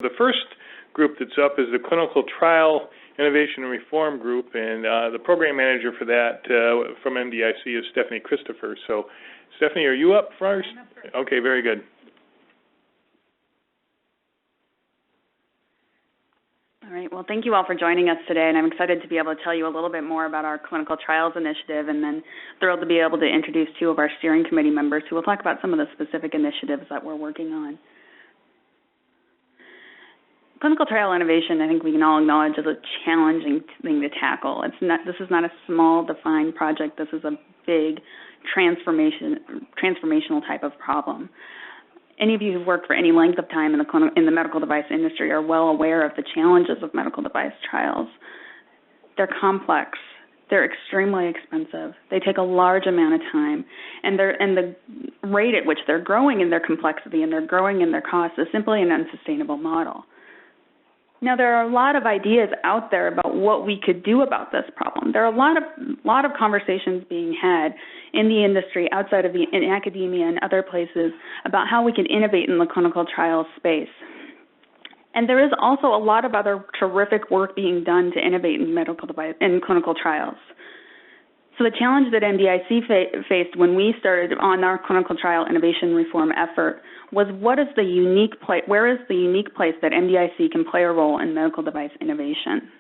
The first group that's up is the Clinical Trial Innovation and Reform Group, and the program manager for that from MDIC is Stephanie Christopher. So, Stephanie, are you up first? I'm up first. Okay, very good. All right, well, thank you all for joining us today, and I'm excited to be able to tell you a little bit more about our clinical trials initiative, and then thrilled to be able to introduce two of our steering committee members who will talk about some of the specific initiatives that we're working on. Clinical trial innovation, I think we can all acknowledge, is a challenging thing to tackle. This is not a small, defined project. This is a big transformational type of problem. Any of you who've worked for any length of time in the medical device industry are well aware of the challenges of medical device trials. They're complex. They're extremely expensive. They take a large amount of time, and the rate at which they're growing in their complexity and they're growing in their costs is simply an unsustainable model. Now, there are a lot of ideas out there about what we could do about this problem. There are a lot of conversations being had in the industry, outside of in academia and other places, about how we can innovate in the clinical trial space. And there is also a lot of other terrific work being done to innovate in clinical trials. So the challenge that MDIC faced when we started on our clinical trial innovation reform effort was where is the unique place that MDIC can play a role in medical device innovation.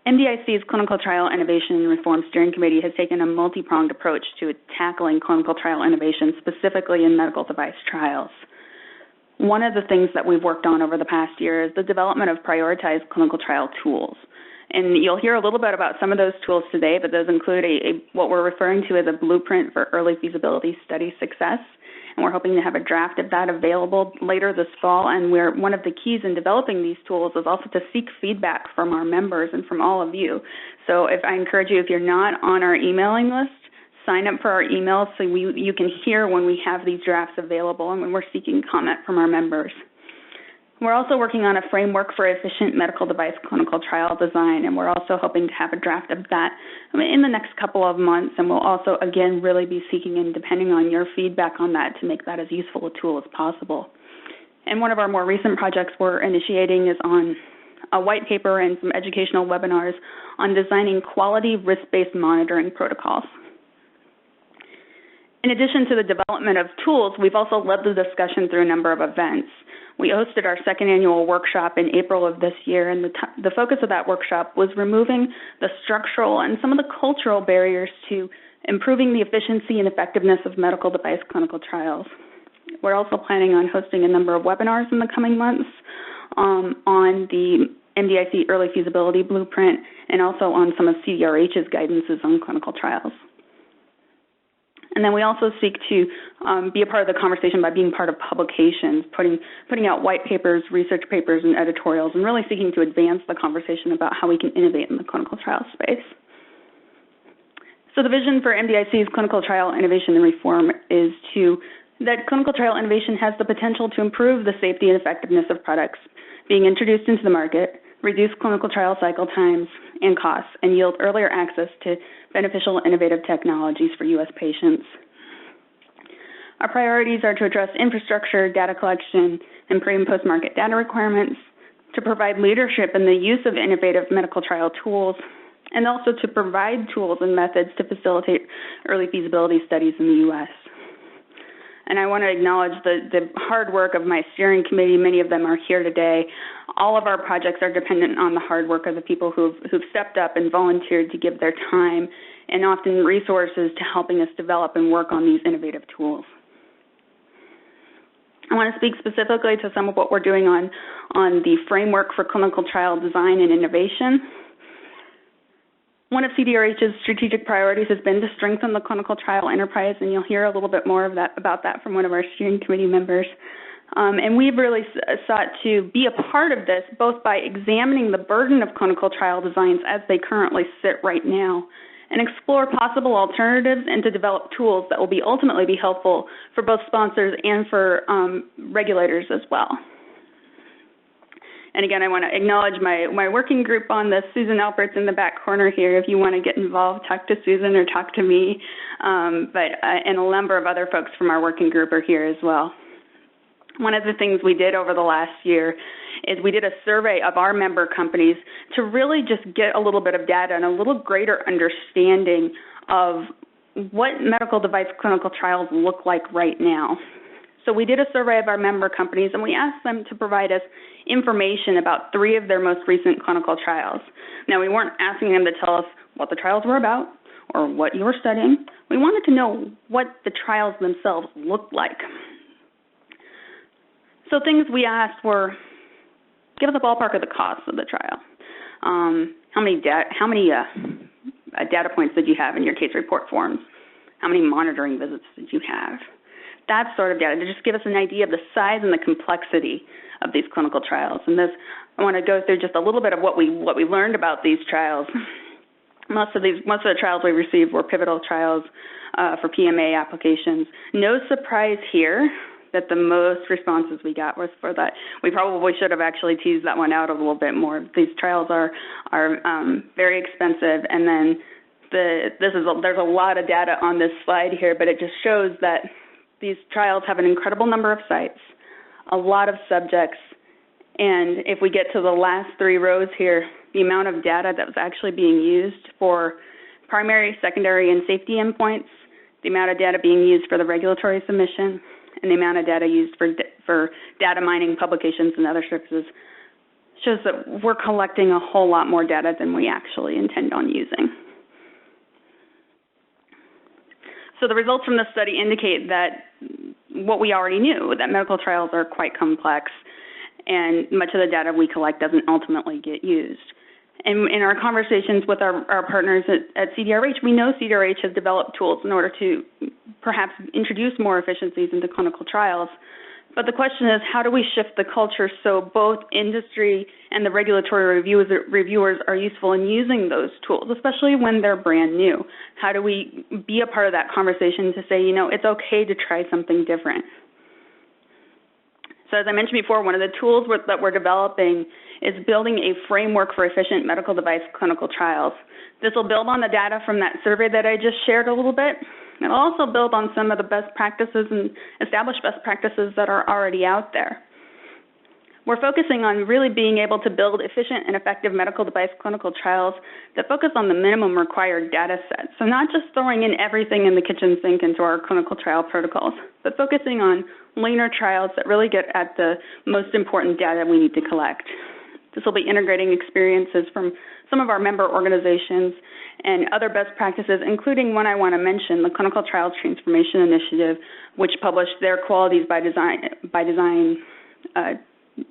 MDIC's Clinical Trial Innovation and Reform Steering Committee has taken a multi-pronged approach to tackling clinical trial innovation, specifically in medical device trials. One of the things that we've worked on over the past year is the development of prioritized clinical trial tools. And you'll hear a little bit about some of those tools today, but those include what we're referring to as a blueprint for early feasibility study success. And we're hoping to have a draft of that available later this fall. And one of the keys in developing these tools is also to seek feedback from our members and from all of you. So I encourage you, if you're not on our emailing list, sign up for our emails so you can hear when we have these drafts available and when we're seeking comment from our members. We're also working on a framework for efficient medical device clinical trial design, and we're also hoping to have a draft of that in the next couple of months, and we'll also, again, really be seeking and depending on your feedback on that to make that as useful a tool as possible. And one of our more recent projects we're initiating is on a white paper and some educational webinars on designing quality risk-based monitoring protocols. In addition to the development of tools, we've also led the discussion through a number of events. We hosted our second annual workshop in April of this year, and the focus of that workshop was removing the structural and some of the cultural barriers to improving the efficiency and effectiveness of medical device clinical trials. We're also planning on hosting a number of webinars in the coming months on the MDIC Early Feasibility Blueprint and also on some of CTIRH's guidances on clinical trials. And then we also seek to be a part of the conversation by being part of publications, putting out white papers, research papers, and editorials, and really seeking to advance the conversation about how we can innovate in the clinical trial space. So the vision for MDIC's clinical trial innovation and reform is that clinical trial innovation has the potential to improve the safety and effectiveness of products being introduced into the market, reduce clinical trial cycle times and costs, and yield earlier access to beneficial innovative technologies for U.S. patients. Our priorities are to address infrastructure, data collection, and pre- and post-market data requirements, to provide leadership in the use of innovative medical trial tools, and also to provide tools and methods to facilitate early feasibility studies in the U.S. And I want to acknowledge the hard work of my steering committee. Many of them are here today. All of our projects are dependent on the hard work of the people who've stepped up and volunteered to give their time and often resources to helping us develop and work on these innovative tools. I want to speak specifically to some of what we're doing on the framework for clinical trial design and innovation. One of CTIRH's strategic priorities has been to strengthen the clinical trial enterprise, and you'll hear a little bit more about that from one of our steering committee members. And we've really sought to be a part of this, both by examining the burden of clinical trial designs as they currently sit right now, and explore possible alternatives and to develop tools that will ultimately be helpful for both sponsors and for regulators as well. And again, I want to acknowledge my working group on this. Susan Alpert's in the back corner here. If you want to get involved, talk to Susan or talk to me. And a number of other folks from our working group are here as well. One of the things we did over the last year is we did a survey of our member companies to really just get a little bit of data and a little greater understanding of what medical device clinical trials look like right now. So we did a survey of our member companies, and we asked them to provide us information about 3 of their most recent clinical trials. Now, we weren't asking them to tell us what the trials were about or what you were studying. We wanted to know what the trials themselves looked like. So things we asked were, give us a ballpark of the cost of the trial. How many data points did you have in your case report forms? How many monitoring visits did you have? That sort of data to just give us an idea of the size and the complexity of these clinical trials. And this, I want to go through just a little bit of what we learned about these trials. Most of the trials we received were pivotal trials for PMA applications. No surprise here that the most responses we got was for that. We probably should have actually teased that one out a little bit more. These trials are very expensive, and then there's a lot of data on this slide here, but it just shows that these trials have an incredible number of sites, a lot of subjects, and if we get to the last 3 rows here, the amount of data that was actually being used for primary, secondary, and safety endpoints, the amount of data being used for the regulatory submission, and the amount of data used for data mining, publications, and other services shows that we're collecting a whole lot more data than we actually intend on using. So the results from this study indicate that what we already knew, that medical trials are quite complex, and much of the data we collect doesn't ultimately get used. And in our conversations with our partners at CTIRH, we know CTIRH has developed tools in order to perhaps introduce more efficiencies into clinical trials. But the question is, how do we shift the culture so both industry and the regulatory reviewers are useful in using those tools, especially when they're brand new? How do we be a part of that conversation to say, you know, it's okay to try something different? So as I mentioned before, one of the tools that we're developing is building a framework for efficient medical device clinical trials. This will build on the data from that survey that I just shared a little bit. It'll also build on some of the best practices and established best practices that are already out there. We're focusing on really being able to build efficient and effective medical device clinical trials that focus on the minimum required data set. So not just throwing in everything in the kitchen sink into our clinical trial protocols, but focusing on leaner trials that really get at the most important data we need to collect. This will be integrating experiences from some of our member organizations and other best practices, including one I want to mention, the Clinical Trials Transformation Initiative, which published their Qualities by Design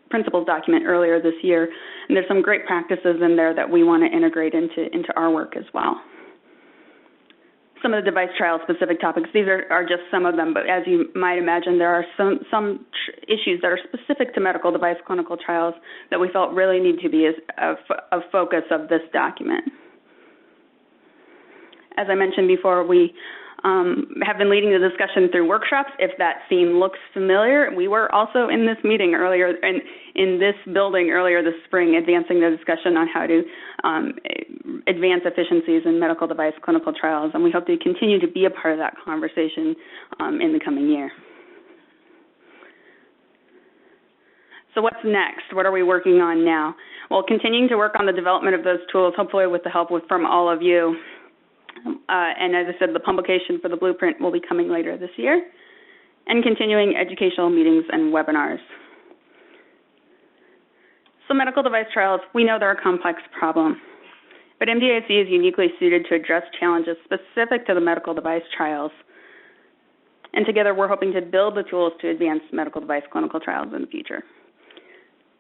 principles document earlier this year. And there's some great practices in there that we want to integrate into our work as well. Some of the device trial specific topics, these are just some of them, but as you might imagine, there are some issues that are specific to medical device clinical trials that we felt really need to be a focus of this document. As I mentioned before, we have been leading the discussion through workshops. If that theme looks familiar, we were also in this meeting earlier, in this building earlier this spring, advancing the discussion on how to advance efficiencies in medical device clinical trials, and we hope to continue to be a part of that conversation in the coming year. So what's next? What are we working on now? Well, continuing to work on the development of those tools, hopefully with the help from all of you. And as I said, the publication for the blueprint will be coming later this year, and continuing educational meetings and webinars. So medical device trials, we know they're a complex problem, but MDIC is uniquely suited to address challenges specific to the medical device trials. And together we're hoping to build the tools to advance medical device clinical trials in the future.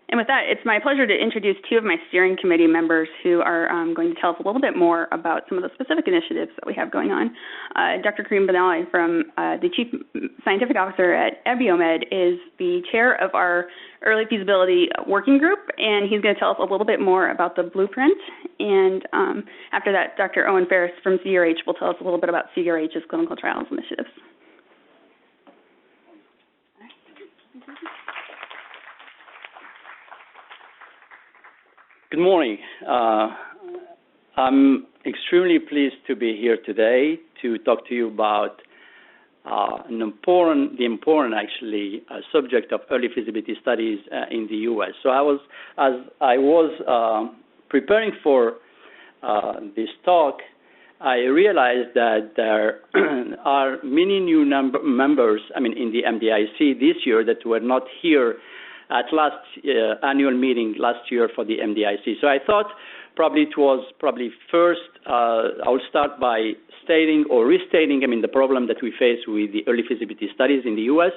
And with that, it's my pleasure to introduce 2 of my steering committee members who are going to tell us a little bit more about some of the specific initiatives that we have going on. Dr. Kareem Benali, from the Chief Scientific Officer at Abiomed, is the chair of our Early Feasibility Working Group, and he's going to tell us a little bit more about the blueprint. And after that, Dr. Owen Ferris from CTIRH will tell us a little bit about CTIRH's clinical trials initiatives. Good morning. I'm extremely pleased to be here today to talk to you about the important actually subject of early feasibility studies in the U.S. So as I was preparing for this talk, I realized that there are many new members, in the MDIC this year that were not here at last annual meeting last year for the MDIC. So I thought probably it was first, I will start by stating or restating, the problem that we face with the early feasibility studies in the U.S.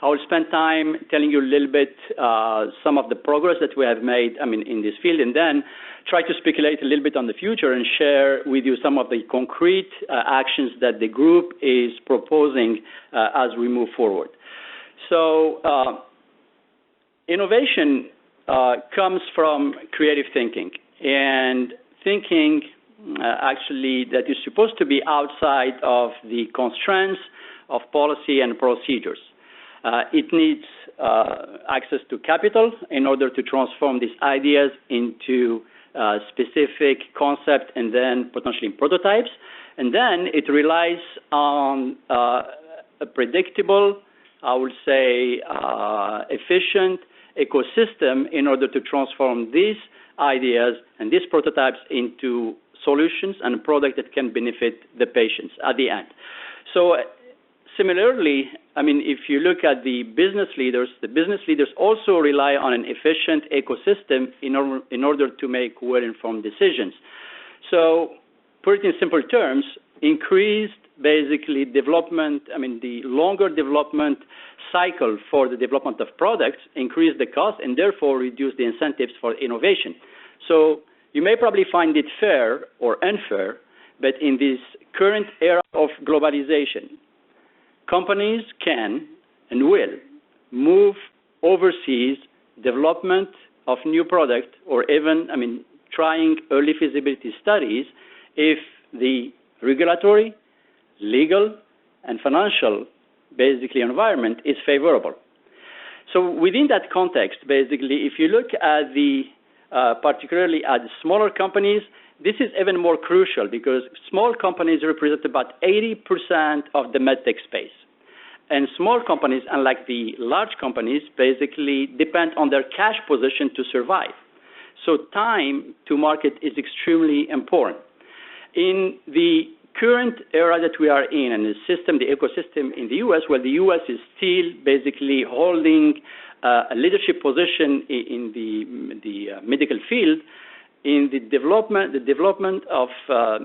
I will spend time telling you a little bit some of the progress that we have made, in this field, and then try to speculate a little bit on the future and share with you some of the concrete actions that the group is proposing as we move forward. So innovation comes from creative thinking, and thinking actually that is supposed to be outside of the constraints of policy and procedures. It needs access to capital in order to transform these ideas into specific concept and then potentially prototypes. And then it relies on a predictable, I would say, efficient ecosystem in order to transform these ideas and these prototypes into solutions and a product that can benefit the patients at the end. So similarly, if you look at the business leaders also rely on an efficient ecosystem in order to make well-informed decisions. So put it in simple terms, increased basically development, the longer development cycle for the development of products increase the cost and therefore reduce the incentives for innovation. So you may probably find it fair or unfair, but in this current era of globalization, companies can and will move overseas development of new product or even, trying early feasibility studies if the regulatory, legal, and financial, basically, environment is favorable. So within that context, basically, if you look at the, particularly at the smaller companies, this is even more crucial because small companies represent about 80% of the medtech space. And small companies, unlike the large companies, basically depend on their cash position to survive. So time to market is extremely important. In the current era that we are in and the ecosystem in the U.S., well, the U.S. is still basically holding a leadership position in the medical field. In the development of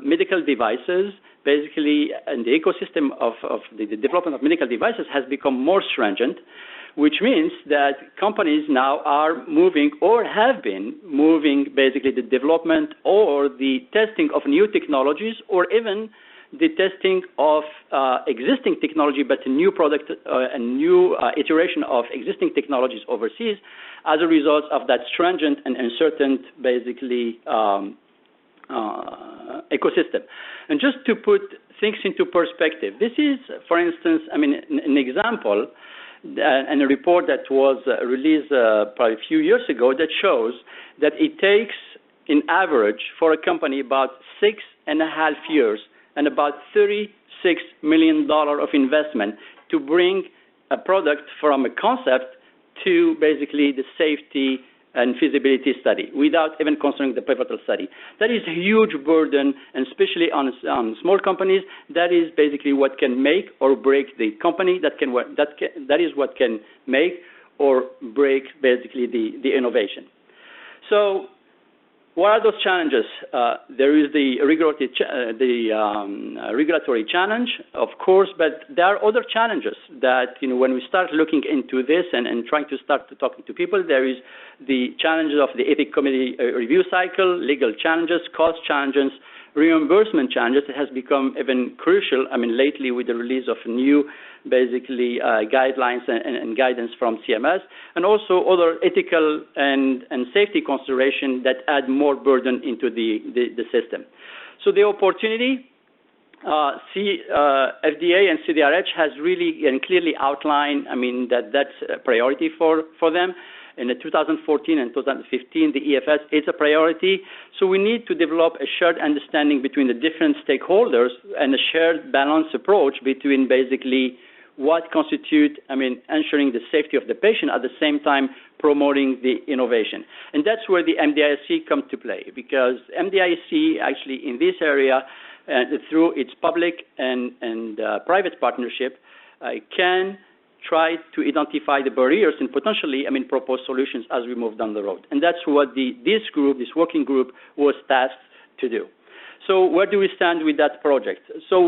medical devices, basically, and the ecosystem of the development of medical devices has become more stringent, which means that companies now are moving or have been moving basically the development or the testing of new technologies or even the testing of existing technology, but a new product, a new iteration of existing technologies overseas as a result of that stringent and uncertain, basically, ecosystem. And just to put things into perspective, this is, for instance, an example and a report that was released probably a few years ago that shows that it takes, in average, for a company about 6.5 years and about $36 million of investment to bring a product from a concept to basically the safety and feasibility study without even considering the pivotal study. That is a huge burden, and especially on small companies, that is basically what can make or break the company. That is what can make or break basically the innovation. So what are those challenges? There is the regulatory challenge, of course, but there are other challenges that, when we start looking into this and trying to start talking to people, there is the challenges of the ethics committee review cycle, legal challenges, cost challenges, reimbursement challenges. It has become even crucial, lately with the release of new, basically, guidelines and guidance from CMS, and also other ethical and safety considerations that add more burden into the system. So the opportunity, FDA and CDRH has really and clearly outlined, that's a priority for them. In 2014 and 2015, the EFS is a priority. So we need to develop a shared understanding between the different stakeholders and a shared balanced approach between basically what constitute, ensuring the safety of the patient at the same time promoting the innovation. And that's where the MDIC comes to play, because MDIC actually in this area, through its public and private partnership, can try to identify the barriers and potentially, propose solutions as we move down the road. And that's what this working group was tasked to do. So where do we stand with that project? So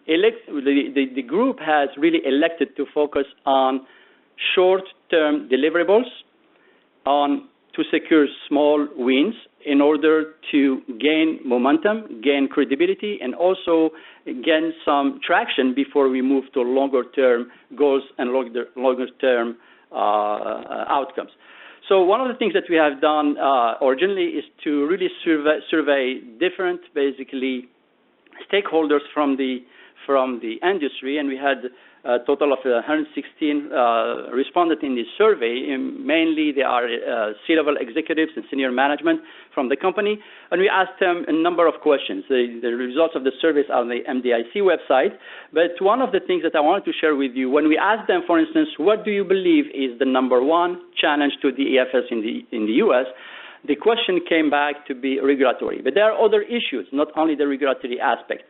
the group has really elected to focus on short-term deliverables, to secure small wins in order to gain momentum, gain credibility, and also gain some traction before we move to longer-term goals and longer-term outcomes. So one of the things that we have done originally is to really survey different, basically, stakeholders from the industry, and we had a total of 116 respondents in this survey. And mainly, they are C-level executives and senior management from the company, and we asked them a number of questions. The results of the surveys are on the MDIC website, but one of the things that I wanted to share with you, when we asked them, for instance, what do you believe is the number one challenge to the EFS in the U.S., the question came back to be regulatory. But there are other issues, not only the regulatory aspect.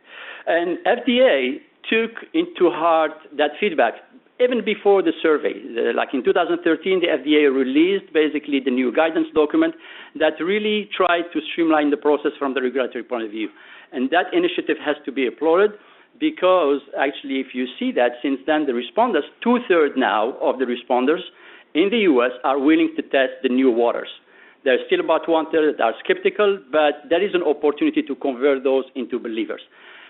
And FDA took into heart that feedback even before the survey. Like in 2013, the FDA released basically the new guidance document that really tried to streamline the process from the regulatory point of view. And that initiative has to be applauded because actually if you see that since then the respondents, 2/3 now of the responders in the U.S. are willing to test the new waters. There's still about 1/3 that are skeptical, but there is an opportunity to convert those into believers.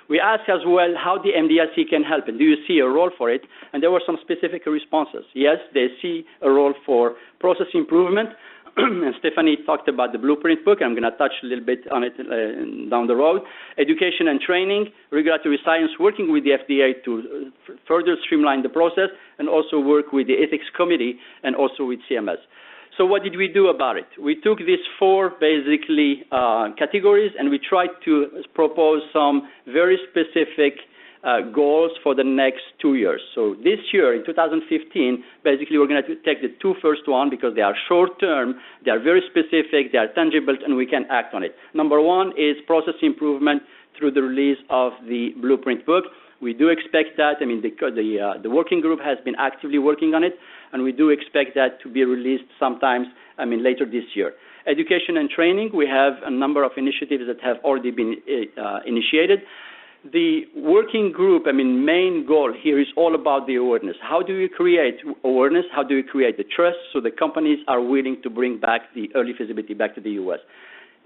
We asked as well how the MDIC can help, and do you see a role for it? And there were some specific responses. Yes, they see a role for process improvement, and Stephanie talked about the blueprint book. I'm going to touch a little bit on it down the road. Education and training, regulatory science, working with the FDA to further streamline the process, and also work with the ethics committee and also with CMS. So what did we do about it? We took these four, basically, categories, and we tried to propose some very specific goals for the next 2 years. So this year, in 2015, basically, we're going to take the two first ones because they are short-term, they are very specific, they are tangible, and we can act on it. Number one is process improvement through the release of the blueprint book. We do expect that. The working group has been actively working on it, and we do expect that to be released sometimes, later this year. Education and training, we have a number of initiatives that have already been initiated. The working group, main goal here is all about the awareness. How do we create awareness? How do we create the trust so the companies are willing to bring back the early feasibility back to the U.S.?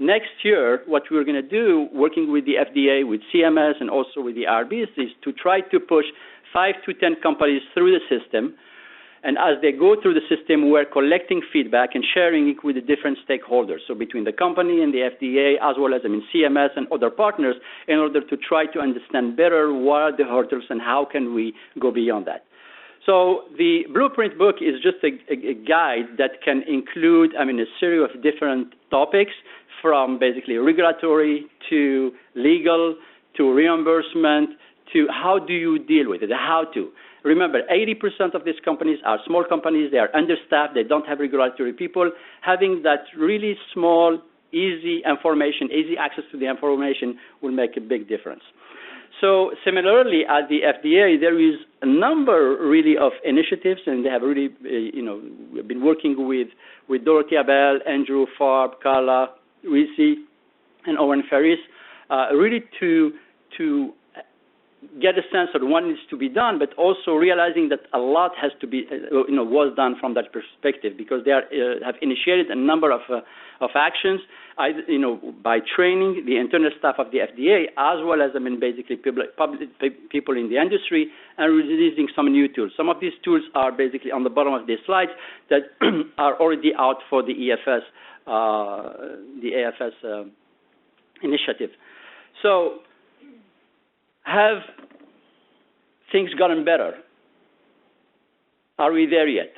Next year, what we're going to do, working with the FDA, with CMS, and also with the IRBs, is to try to push 5 to 10 companies through the system. And as they go through the system, we're collecting feedback and sharing it with the different stakeholders. So between the company and the FDA, as well as CMS and other partners, in order to try to understand better what are the hurdles and how can we go beyond that. So the blueprint book is just a guide that can include, a series of different topics, from basically regulatory to legal to reimbursement to how do you deal with it, how to. Remember, 80% of these companies are small companies. They are understaffed. They don't have regulatory people. Having that really small, easy information, easy access to the information will make a big difference. So similarly, at the FDA, there is a number really of initiatives, and they have really, we've been working with Dorothy Abel, Andrew Farb, Carla Risi, and Owen Ferris, really to get a sense of what needs to be done, but also realizing that a lot has to be, was done from that perspective, because they have initiated a number of actions, by training the internal staff of the FDA, as well as, basically people in the industry, and releasing some new tools. Some of these tools are basically on the bottom of these slides that are already out for the EFS, the AFS initiative. So, have things gotten better? Are we there yet?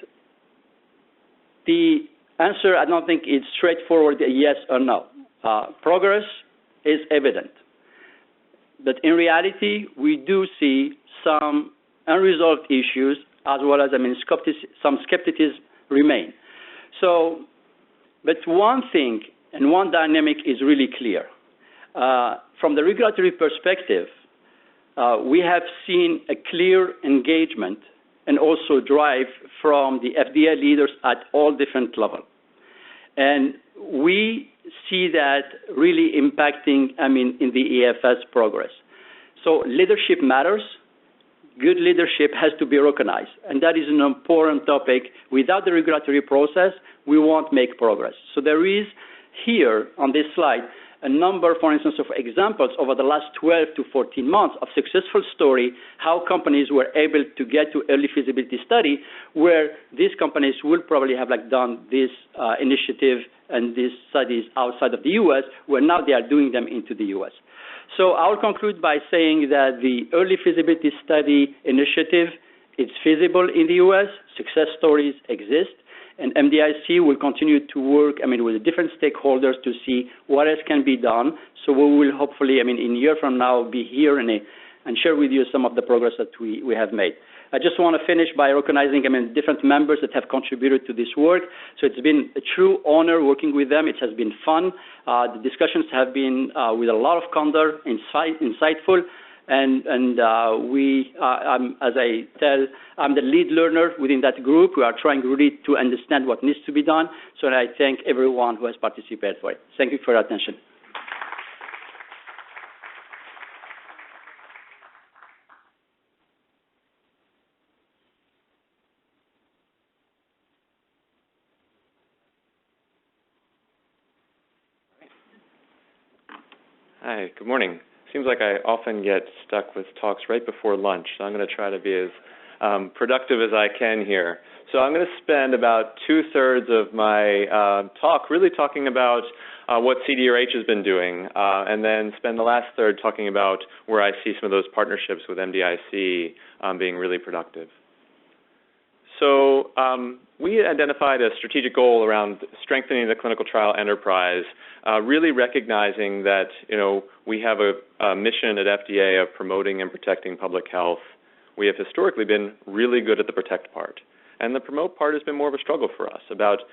The answer, I don't think, is straightforward, yes or no. Progress is evident. But in reality, we do see some unresolved issues, as well as, some skepticism remain. So, but one thing and one dynamic is really clear. From the regulatory perspective, we have seen a clear engagement and also drive from the FDA leaders at all different levels. And we see that really impacting, in the EFS progress. So leadership matters. Good leadership has to be recognized, and that is an important topic. Without the regulatory process, we won't make progress. So there is here on this slide a number, for instance, of examples over the last 12 to 14 months of successful story, how companies were able to get to early feasibility study, where these companies will probably have done this initiative and these studies outside of the U.S., where now they are doing them into the U.S. So I'll conclude by saying that the early feasibility study initiative is feasible in the U.S., success stories exist, and MDIC will continue to work, with the different stakeholders to see what else can be done. So we will hopefully, in a year from now, be here and share with you some of the progress that we have made. I just want to finish by recognizing, different members that have contributed to this work. So it's been a true honor working with them. It has been fun. The discussions have been with a lot of candor, insightful. And as I tell, I'm the lead learner within that group. We are trying really to understand what needs to be done. So I thank everyone who has participated for it. Thank you for your attention. Hi, good morning. Seems like I often get stuck with talks right before lunch, so I'm going to try to be as productive as I can here. So I'm going to spend about 2/3 of my talk really talking about what CDRH has been doing, and then spend the last third talking about where I see some of those partnerships with MDIC being really productive. So we identified a strategic goal around strengthening the clinical trial enterprise, really recognizing that we have a mission at FDA of promoting and protecting public health. We have historically been really good at the protect part, and the promote part has been more of a struggle for us about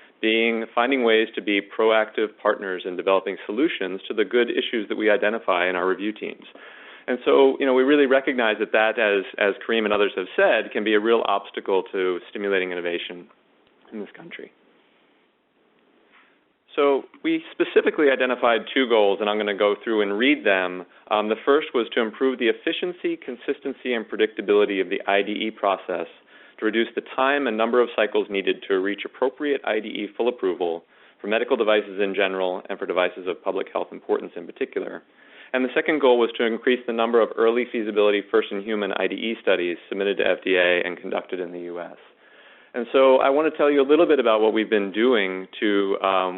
finding ways to be proactive partners in developing solutions to the good issues that we identify in our review teams. And so, we really recognize that as Kareem and others have said, can be a real obstacle to stimulating innovation in this country. So we specifically identified 2 goals, and I'm going to go through and read them. The first was to improve the efficiency, consistency, and predictability of the IDE process to reduce the time and number of cycles needed to reach appropriate IDE full approval for medical devices in general and for devices of public health importance in particular. And the second goal was to increase the number of early feasibility first-in-human IDE studies submitted to FDA and conducted in the U.S. And so I want to tell you a little bit about what we've been doing to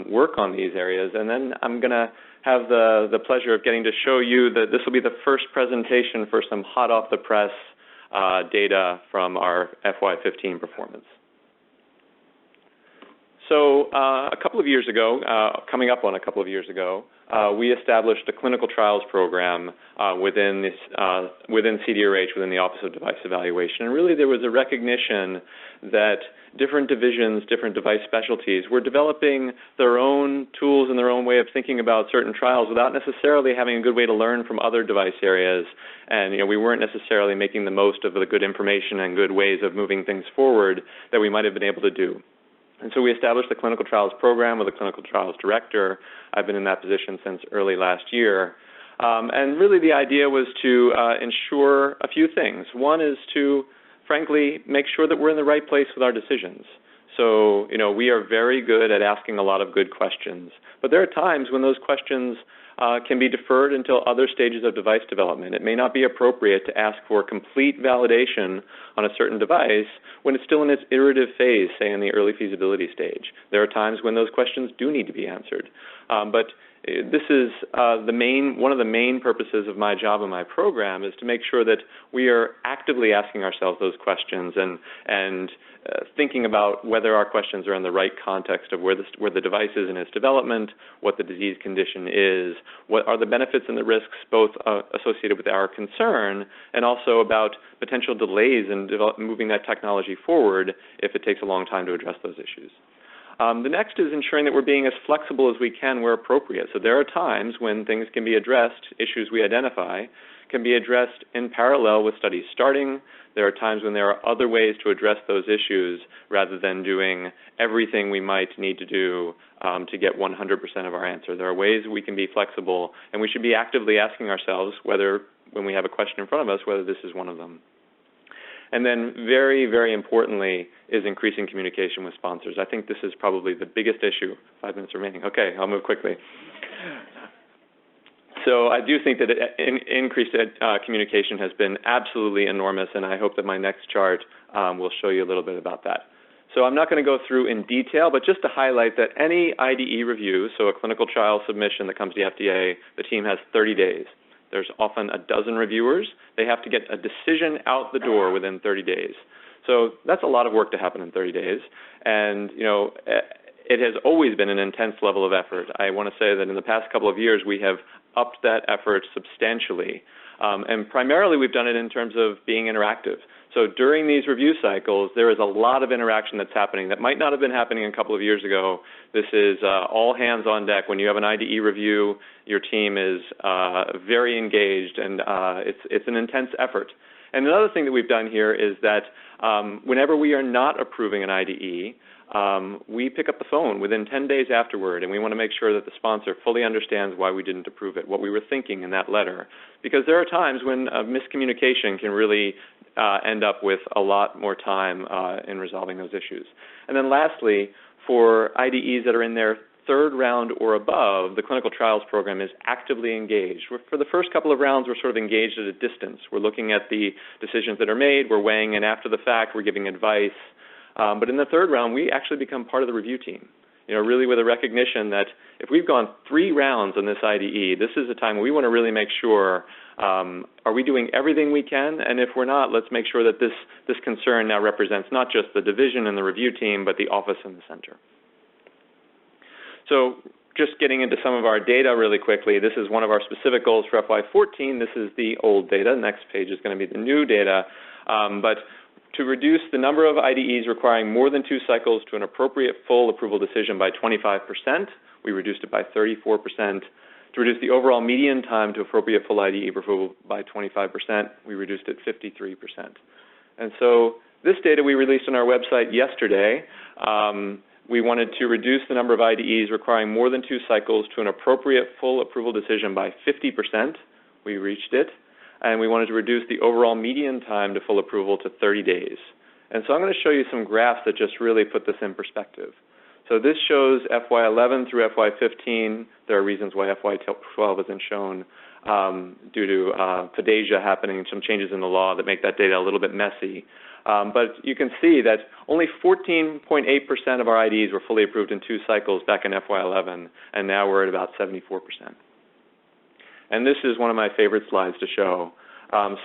work on these areas, and then I'm going to have the pleasure of getting to show you that this will be the first presentation for some hot-off-the-press data from our FY15 performance. So a couple of years ago, coming up on a couple of years ago, we established a clinical trials program within CDRH, within the Office of Device Evaluation. And really there was a recognition that different divisions, different device specialties were developing their own tools and their own way of thinking about certain trials without necessarily having a good way to learn from other device areas. And we weren't necessarily making the most of the good information and good ways of moving things forward that we might have been able to do. And so we established the clinical trials program with a clinical trials director. I've been in that position since early last year. And really the idea was to ensure a few things. One is to, frankly, make sure that we're in the right place with our decisions. So, we are very good at asking a lot of good questions. But there are times when those questions can be deferred until other stages of device development. It may not be appropriate to ask for complete validation on a certain device when it's still in its iterative phase, say in the early feasibility stage. There are times when those questions do need to be answered. But this is one of the main purposes of my job and my program is to make sure that we are actively asking ourselves those questions and thinking about whether our questions are in the right context of where the device is in its development, what the disease condition is, what are the benefits and the risks both associated with our concern and also about potential delays in moving that technology forward if it takes a long time to address those issues. The next is ensuring that we're being as flexible as we can where appropriate. So there are times when things can be addressed, issues we identify, can be addressed in parallel with studies starting. There are times when there are other ways to address those issues rather than doing everything we might need to do to get 100% of our answer. There are ways we can be flexible, and we should be actively asking ourselves whether, when we have a question in front of us, whether this is one of them. And then very, very importantly is increasing communication with sponsors. I think this is probably the biggest issue. 5 minutes remaining. Okay, I'll move quickly. So I do think that increased communication has been absolutely enormous, and I hope that my next chart will show you a little bit about that. So I'm not going to go through in detail, but just to highlight that any IDE review, so a clinical trial submission that comes to the FDA, the team has 30 days. There's often a dozen reviewers. They have to get a decision out the door within 30 days. So that's a lot of work to happen in 30 days. And, you know, it has always been an intense level of effort. I want to say that in the past couple of years, we have upped that effort substantially. And primarily, we've done it in terms of being interactive. So during these review cycles, there is a lot of interaction that's happening that might not have been happening a couple of years ago. This is all hands on deck. When you have an IDE review, your team is very engaged, and it's an intense effort. And another thing that we've done here is that whenever we are not approving an IDE, we pick up the phone within 10 days afterward, and we want to make sure that the sponsor fully understands why we didn't approve it, what we were thinking in that letter. Because there are times when miscommunication can really end up with a lot more time in resolving those issues. And then lastly, for IDEs that are in their third round or above, the clinical trials program is actively engaged. For the first couple of rounds, we're sort of engaged at a distance. We're looking at the decisions that are made. We're weighing in after the fact. We're giving advice. But in the third round, we actually become part of the review team, you know, really with a recognition that if we've gone 3 rounds on this IDE, this is a time where we want to really make sure, are we doing everything we can? And if we're not, let's make sure that this concern now represents not just the division and the review team, but the office and the center. So just getting into some of our data really quickly, this is one of our specific goals for FY14. This is the old data. Next page is going to be the new data. But to reduce the number of IDEs requiring more than 2 cycles to an appropriate full approval decision by 25%, we reduced it by 34%. To reduce the overall median time to appropriate full IDE approval by 25%, we reduced it 53%. And so this data we released on our website yesterday. We wanted to reduce the number of IDEs requiring more than 2 cycles to an appropriate full approval decision by 50%. We reached it. And we wanted to reduce the overall median time to full approval to 30 days. And so I'm going to show you some graphs that just really put this in perspective. So this shows FY11 through FY15. There are reasons why FY12 isn't shown due to pedagogy happening, some changes in the law that make that data a little bit messy. But you can see that only 14.8% of our IDEs were fully approved in 2 cycles back in FY11, and now we're at about 74%. And this is one of my favorite slides to show.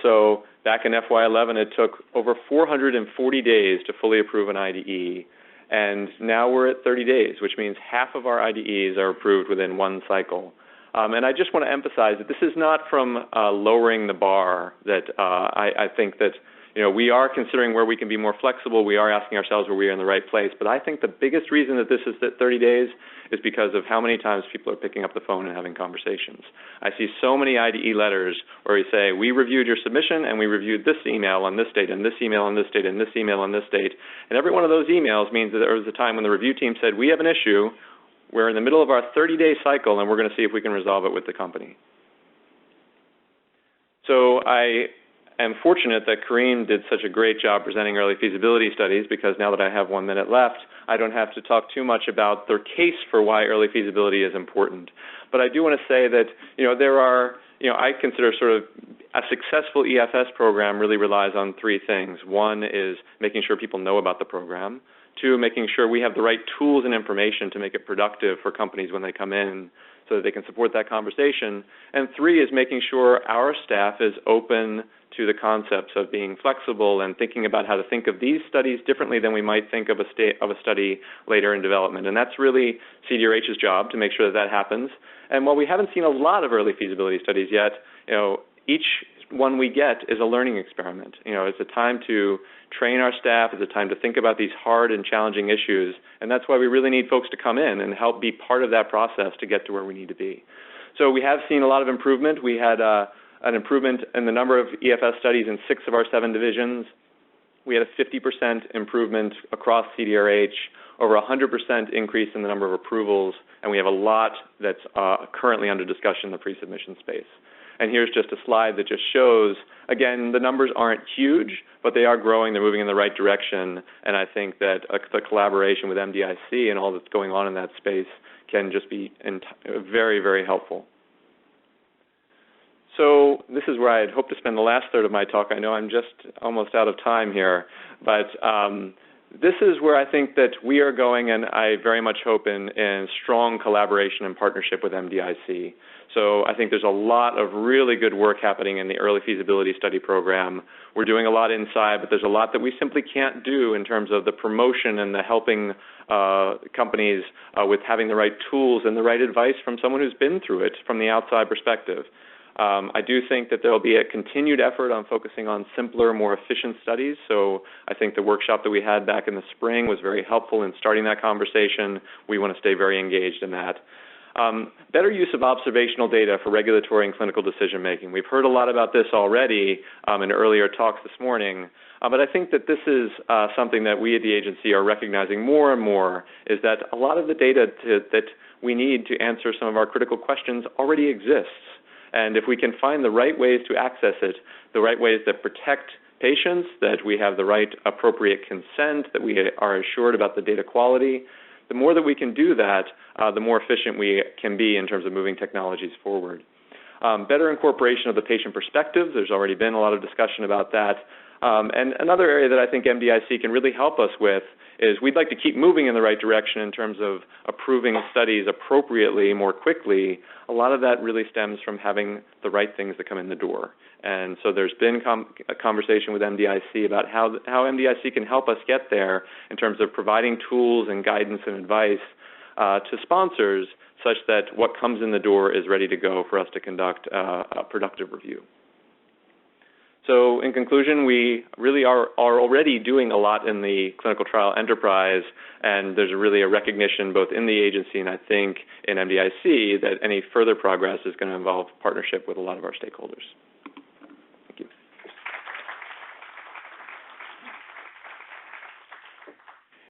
So back in FY11, it took over 440 days to fully approve an IDE, and now we're at 30 days, which means half of our IDEs are approved within 1 cycle. And I just want to emphasize that this is not from lowering the bar. That I think that, you know, we are considering where we can be more flexible. We are asking ourselves where we are in the right place. But I think the biggest reason that this is at 30 days is because of how many times people are picking up the phone and having conversations. I see so many IDE letters where we say, we reviewed your submission and we reviewed this email on this date and this email on this date and this email on this date. And every one of those emails means that there was a time when the review team said, we have an issue. We're in the middle of our 30-day cycle and we're going to see if we can resolve it with the company. So I am fortunate that Kareem did such a great job presenting early feasibility studies, because now that I have 1 minute left, I don't have to talk too much about their case for why early feasibility is important. But I do want to say that, there are, I consider sort of a successful EFS program really relies on three things. One is making sure people know about the program. Two, making sure we have the right tools and information to make it productive for companies when they come in so that they can support that conversation. And three is making sure our staff is open to the concepts of being flexible and thinking about how to think of these studies differently than we might think of a study later in development. And that's really CDRH's job, to make sure that that happens. And while we haven't seen a lot of early feasibility studies yet, each one we get is a learning experiment. It's a time to train our staff, it's a time to think about these hard and challenging issues, and that's why we really need folks to come in and help be part of that process to get to where we need to be. So we have seen a lot of improvement. We had an improvement in the number of EFS studies in 6 of our 7 divisions. We had a 50% improvement across CDRH, over 100% increase in the number of approvals, and we have a lot that's currently under discussion in the pre-submission space. And here's just a slide that just shows, again, the numbers aren't huge, but they are growing, they're moving in the right direction, and I think that the collaboration with MDIC and all that's going on in that space can just be very, very helpful. So this is where I'd hope to spend the last third of my talk. I know I'm just almost out of time here, but this is where I think that we are going, and I very much hope in strong collaboration and partnership with MDIC. So I think there's a lot of really good work happening in the early feasibility study program. We're doing a lot inside, but there's a lot that we simply can't do in terms of the promotion and the helping companies with having the right tools and the right advice from someone who's been through it from the outside perspective. I do think that there will be a continued effort on focusing on simpler, more efficient studies. So I think the workshop that we had back in the spring was very helpful in starting that conversation. We want to stay very engaged in that. Better use of observational data for regulatory and clinical decision making. We've heard a lot about this already in earlier talks this morning, but I think that this is something that we at the agency are recognizing more and more, is that a lot of the data that we need to answer some of our critical questions already exists. And if we can find the right ways to access it, the right ways that protect patients, that we have the right appropriate consent, that we are assured about the data quality, the more that we can do that, the more efficient we can be in terms of moving technologies forward. Better incorporation of the patient perspective. There's already been a lot of discussion about that. And another area that I think MDIC can really help us with is we'd like to keep moving in the right direction in terms of approving studies appropriately, more quickly. A lot of that really stems from having the right things that come in the door. And so there's been a conversation with MDIC about how MDIC can help us get there in terms of providing tools and guidance and advice to sponsors such that what comes in the door is ready to go for us to conduct a productive review. So in conclusion, we really are already doing a lot in the clinical trial enterprise, and there's really a recognition both in the agency and I think in MDIC that any further progress is going to involve partnership with a lot of our stakeholders.